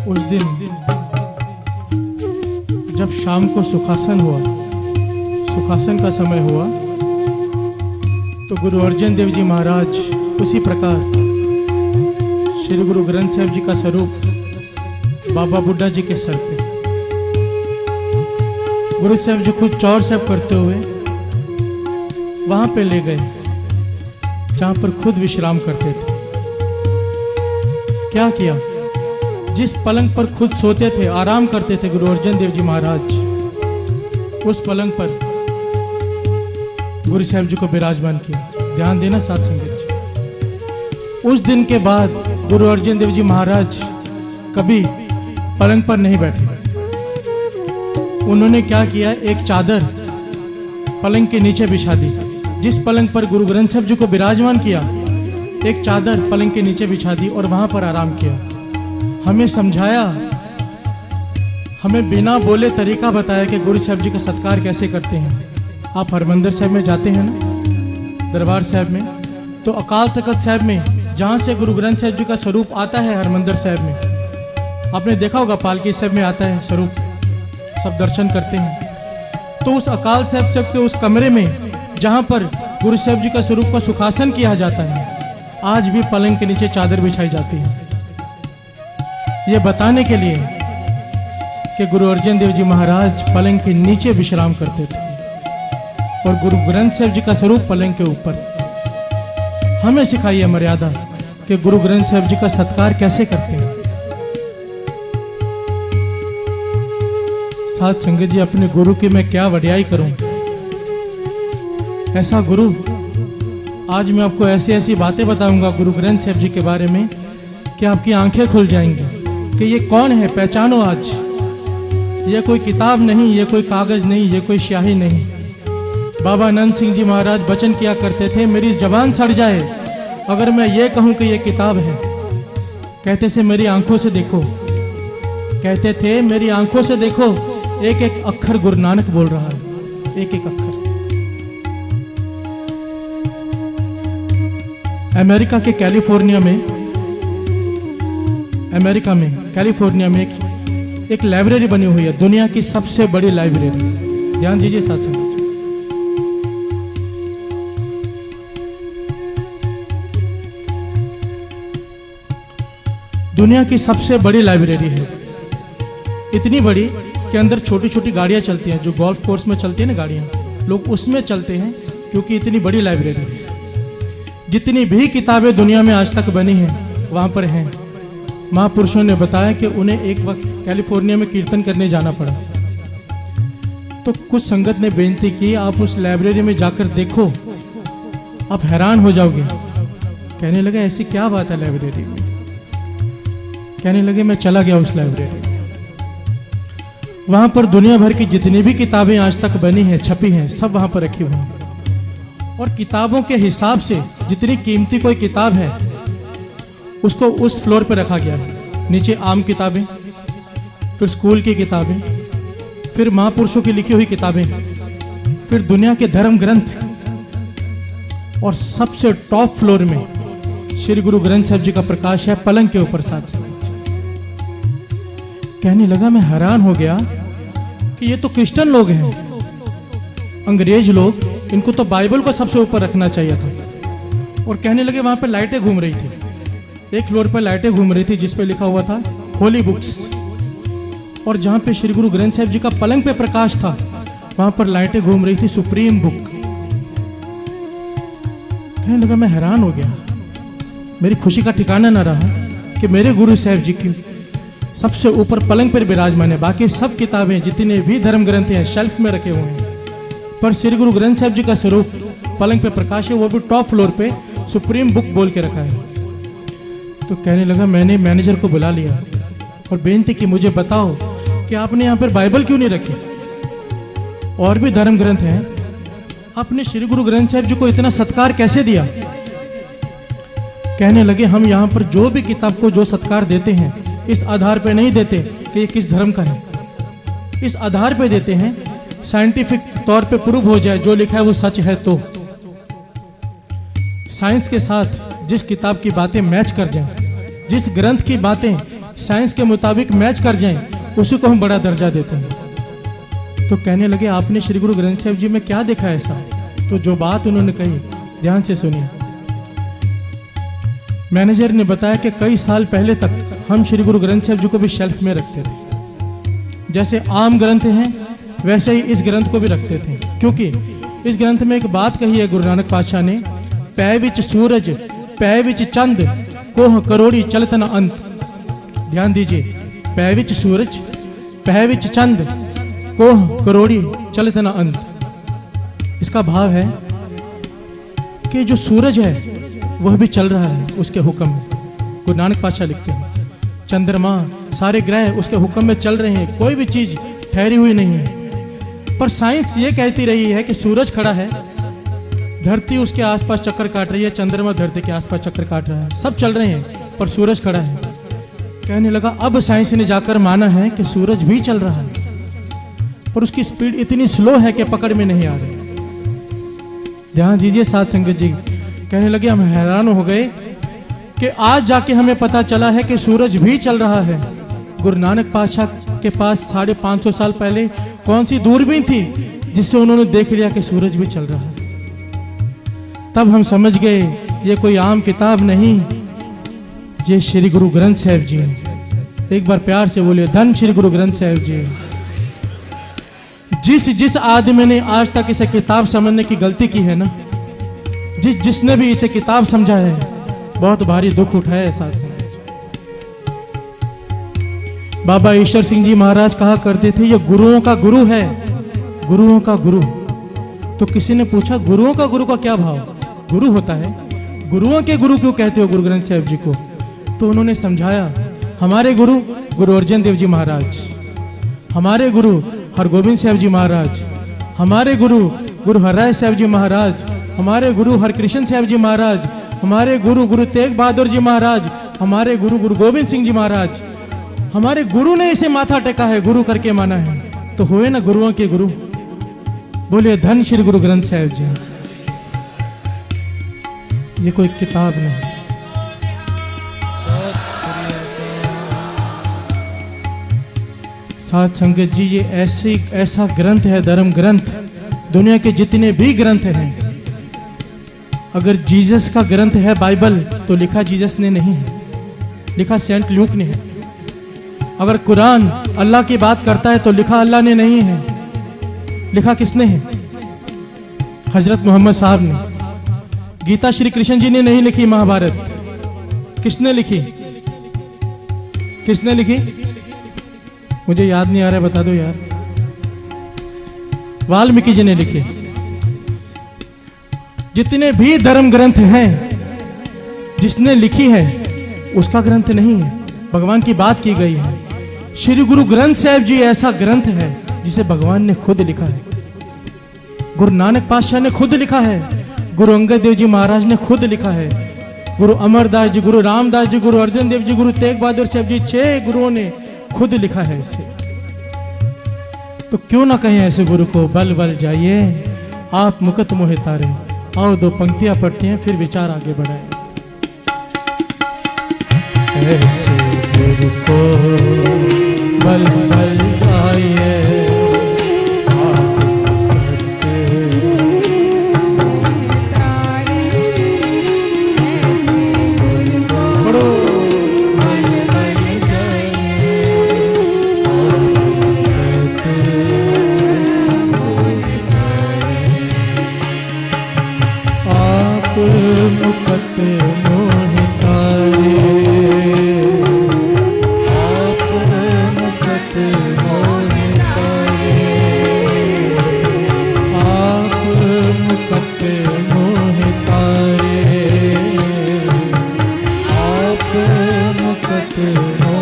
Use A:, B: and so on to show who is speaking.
A: उस दिन जब शाम को सुखासन हुआ, सुखासन का समय हुआ, तो गुरु अर्जन देव जी महाराज उसी प्रकार श्री गुरु ग्रंथ साहिब जी का स्वरूप बाबा बुड्ढा जी के सर पे गुरु साहब जी खुद चौर साहब करते हुए वहां पे ले गए जहां पर खुद विश्राम करते थे। क्या किया? जिस पलंग पर खुद सोते थे, आराम करते थे गुरु अर्जन देव जी महाराज, उस पलंग पर गुरु साहब जी को विराजमान किया। ध्यान देना साथ संगत जी। उस दिन के बाद गुरु अर्जन देव जी महाराज कभी पलंग पर नहीं बैठे। उन्होंने क्या किया, एक चादर पलंग के नीचे बिछा दी। जिस पलंग पर गुरु ग्रंथ साहब जी को विराजमान किया, एक चादर पलंग के नीचे बिछा दी और वहां पर आराम किया। हमें समझाया, हमें बिना बोले तरीका बताया कि गुरु साहब जी का सत्कार कैसे करते हैं। आप हरमंदिर साहब में जाते हैं ना, दरबार साहब में, तो अकाल तख्त साहब में जहाँ से गुरु ग्रंथ साहब जी का स्वरूप आता है हरमंदिर साहब में, आपने देखा होगा पालकी साहब में आता है स्वरूप, सब दर्शन करते हैं। तो उस अकाल साहब के उस कमरे में जहाँ पर गुरु साहब जी का स्वरूप का सुखासन किया जाता है, आज भी पलंग के नीचे चादर बिछाई जाती है। ये बताने के लिए कि गुरु अर्जन देव जी महाराज पलंग के नीचे विश्राम करते थे और गुरु ग्रंथ साहब जी का स्वरूप पलंग के ऊपर। हमें सिखाइए मर्यादा कि गुरु ग्रंथ साहब जी का सत्कार कैसे करते हैं। साथ संगत जी, अपने गुरु की मैं क्या वड्याई करूं। ऐसा गुरु, आज मैं आपको ऐसी ऐसी बातें बताऊंगा गुरु ग्रंथ साहब जी के बारे में कि आपकी आंखें खुल जाएंगी कि ये कौन है, पहचानो आज। ये कोई किताब नहीं, ये कोई कागज नहीं, ये कोई स्याही नहीं। बाबा आनंद सिंह जी महाराज वचन किया करते थे, मेरी जबान सड़ जाए अगर मैं ये कहूं कि ये किताब है। कहते थे मेरी आंखों से देखो, कहते थे मेरी आंखों से देखो, एक एक अक्षर गुरु नानक बोल रहा है, एक एक अक्षर। अमेरिका के कैलिफोर्निया में एक लाइब्रेरी बनी हुई है, दुनिया की सबसे बड़ी लाइब्रेरी। ध्यान दीजिए साथ साथ। दुनिया की सबसे बड़ी लाइब्रेरी है, इतनी बड़ी कि अंदर छोटी छोटी गाड़ियां चलती हैं, जो गोल्फ कोर्स में चलती है ना गाड़ियां, लोग उसमें चलते हैं क्योंकि इतनी बड़ी लाइब्रेरी है। जितनी भी किताबें दुनिया में आज तक बनी हैं वहां पर हैं। महापुरुषों ने बताया कि उन्हें एक वक्त कैलिफोर्निया में कीर्तन करने जाना पड़ा, तो कुछ संगत ने बेनती की, आप उस लाइब्रेरी में जाकर देखो, आप हैरान हो जाओगे। कहने लगे ऐसी क्या बात है लाइब्रेरी में। कहने लगे मैं चला गया उस लाइब्रेरी में, वहां पर दुनिया भर की जितनी भी किताबें आज तक बनी हैं, छपी हैं, सब वहां पर रखी हुई हैं। और किताबों के हिसाब से जितनी कीमती कोई किताब है उसको उस फ्लोर पर रखा गया है। नीचे आम किताबें, फिर स्कूल की किताबें, फिर महापुरुषों की लिखी हुई किताबें, फिर दुनिया के धर्म ग्रंथ, और सबसे टॉप फ्लोर में श्री गुरु ग्रंथ साहब जी का प्रकाश है पलंग के ऊपर। साथ कहने लगा मैं हैरान हो गया कि ये तो क्रिश्चियन लोग हैं, अंग्रेज लोग, इनको तो बाइबल को सबसे ऊपर रखना चाहिए था। और कहने लगे वहां पर लाइटें घूम रही थी, एक फ्लोर पर लाइटें घूम रही थी जिस पे लिखा हुआ था होली बुक्स, और जहां पे श्री गुरु ग्रंथ साहब जी का पलंग पे प्रकाश था वहां पर लाइटें घूम रही थी सुप्रीम बुक। कहने लगा मैं हैरान हो गया, मेरी खुशी का ठिकाना न रहा कि मेरे गुरु साहब जी की सबसे ऊपर पलंग पर विराजमान है। बाकी सब किताबें जितने भी धर्म ग्रंथ हैं शेल्फ में रखे हुए हैं, पर श्री गुरु ग्रंथ साहब जी का स्वरूप पलंग पे प्रकाश है, वो भी टॉप फ्लोर पे सुप्रीम बुक बोल के रखा है। तो कहने लगा मैंने मैनेजर को बुला लिया और बेनती की, मुझे बताओ कि आपने यहाँ पर बाइबल क्यों नहीं रखी, और भी धर्म ग्रंथ हैं, आपने श्री गुरु ग्रंथ साहब जी को इतना सत्कार कैसे दिया। कहने लगे हम यहाँ पर जो भी किताब को जो सत्कार देते हैं, इस आधार पे नहीं देते कि ये किस धर्म का है, इस आधार पे देते हैं साइंटिफिक तौर पे प्रूव हो जाए जो लिखा है वो सच है। तो साइंस के साथ जिस किताब की बातें मैच कर जाएं, जिस ग्रंथ की बातें साइंस के मुताबिक मैच कर जाएं, उसी को हम बड़ा दर्जा देते हैं। तो कहने लगे आपने श्री गुरु ग्रंथ साहिब जी में क्या देखा ऐसा? तो जो बात उन्होंने कही ध्यान से सुनिए। मैनेजर ने बताया कि कई साल पहले तक हम श्री गुरु ग्रंथ साहिब जी को भी शेल्फ में रखते थे। जैसे आम ग्रंथ हैं वैसे ही इस ग्रंथ को भी रखते थे, क्योंकि इस ग्रंथ में एक बात कही है गुरु नानक पातशाह ने, पै विच सूरज पै विच चंद कोह करोड़ी चलत न अंत। ध्यान दीजिए, पै विच सूरज पै विच चंद कोह करोड़ी चलत न अंत। इसका भाव है कि जो सूरज है वह भी चल रहा है उसके हुक्म में। गुरु नानक पातशाह लिखते हैं चंद्रमा सारे ग्रह उसके हुक्म में चल रहे हैं, कोई भी चीज ठहरी हुई नहीं है। पर साइंस ये कहती रही है कि सूरज खड़ा है, धरती उसके आसपास चक्कर काट रही है, चंद्रमा धरती के आसपास चक्कर काट रहा है, सब चल रहे हैं पर सूरज खड़ा है। कहने लगा अब साइंस ने जाकर माना है कि सूरज भी चल रहा है, पर उसकी स्पीड इतनी स्लो है कि पकड़ में नहीं आ रही। ध्यान दीजिए साध संगत जी, कहने लगे हम हैरान हो गए कि आज जाके हमें पता चला है कि सूरज भी चल रहा है। गुरु नानक पातशाह के पास 550 साल पहले कौन सी दूरबीन थी जिससे उन्होंने देख लिया कि सूरज भी चल रहा है। तब हम समझ गए ये कोई आम किताब नहीं, ये श्री गुरु ग्रंथ साहिब जी हैं। एक बार प्यार से बोलिए धन श्री गुरु ग्रंथ साहिब जी। जिस आदमी ने आज तक इसे किताब समझने की गलती की है ना, जिसने भी इसे किताब समझा है, बहुत भारी दुख उठाया है साथ में। बाबा ईश्वर सिंह जी महाराज कहा करते थे ये गुरुओं का गुरु है, गुरुओं का गुरु। तो किसी ने पूछा गुरुओं का गुरु का क्या भाव? गुरु होता है, गुरुओं के गुरु क्यों कहते हो गुरु ग्रंथ साहिब जी को? तो उन्होंने समझाया हमारे गुरु गुरु अर्जन देव जी महाराज, हमारे गुरु हरगोविंद साहब जी महाराज, हमारे गुरु गुरु हरराय साहब जी महाराज, हमारे गुरु हरकृष्ण साहब जी महाराज, हमारे गुरु गुरु तेग बहादुर जी महाराज, हमारे गुरु गुरु गोविंद सिंह जी महाराज। हमारे गुरु ने इसे माथा टेका है, गुरु करके माना है, तो हुए ना गुरुओं के गुरु। बोले धन श्री गुरु ग्रंथ साहिब जी। ये कोई किताब नहीं। साध संगत जी, ये ऐसा ग्रंथ है, धर्म ग्रंथ। दुनिया के जितने भी ग्रंथ हैं, अगर जीसस का ग्रंथ है बाइबल, तो लिखा जीसस ने नहीं है, लिखा सेंट ल्यूक ने है। अगर कुरान अल्लाह की बात करता है तो लिखा अल्लाह ने नहीं है, लिखा किसने है? हजरत मोहम्मद साहब ने। गीता श्री कृष्ण जी ने नहीं लिखी, महाभारत किसने लिखी? किसने लिखी? मुझे याद नहीं आ रहा है, बता दो यार। वाल्मीकि जी ने लिखे। जितने भी धर्म ग्रंथ हैं, जिसने लिखी है उसका ग्रंथ नहीं है, भगवान की बात की गई है। श्री गुरु ग्रंथ साहिब जी ऐसा ग्रंथ है जिसे भगवान ने खुद लिखा है, गुरु नानक पातशाह ने खुद लिखा है, गुरु अंगद देव जी महाराज ने खुद लिखा है, गुरु अमरदास जी, गुरु रामदास जी, गुरु अर्जन देव जी, गुरु तेग बहादुर साहब जी, 6 गुरुओं ने खुद लिखा है इसे। तो क्यों ना कहें ऐसे गुरु को, बल बल जाइए आप मुकत मोहे तारे। आओ 2 पंक्तियां पढ़ते हैं, फिर विचार आगे बढ़ाएं। ऐसे गुरु को बल बल जाइए मुकत मोहि तारे, आप मुकत मोहि तारे, आप मुकत मोहि तारे, आप मुकत मोहि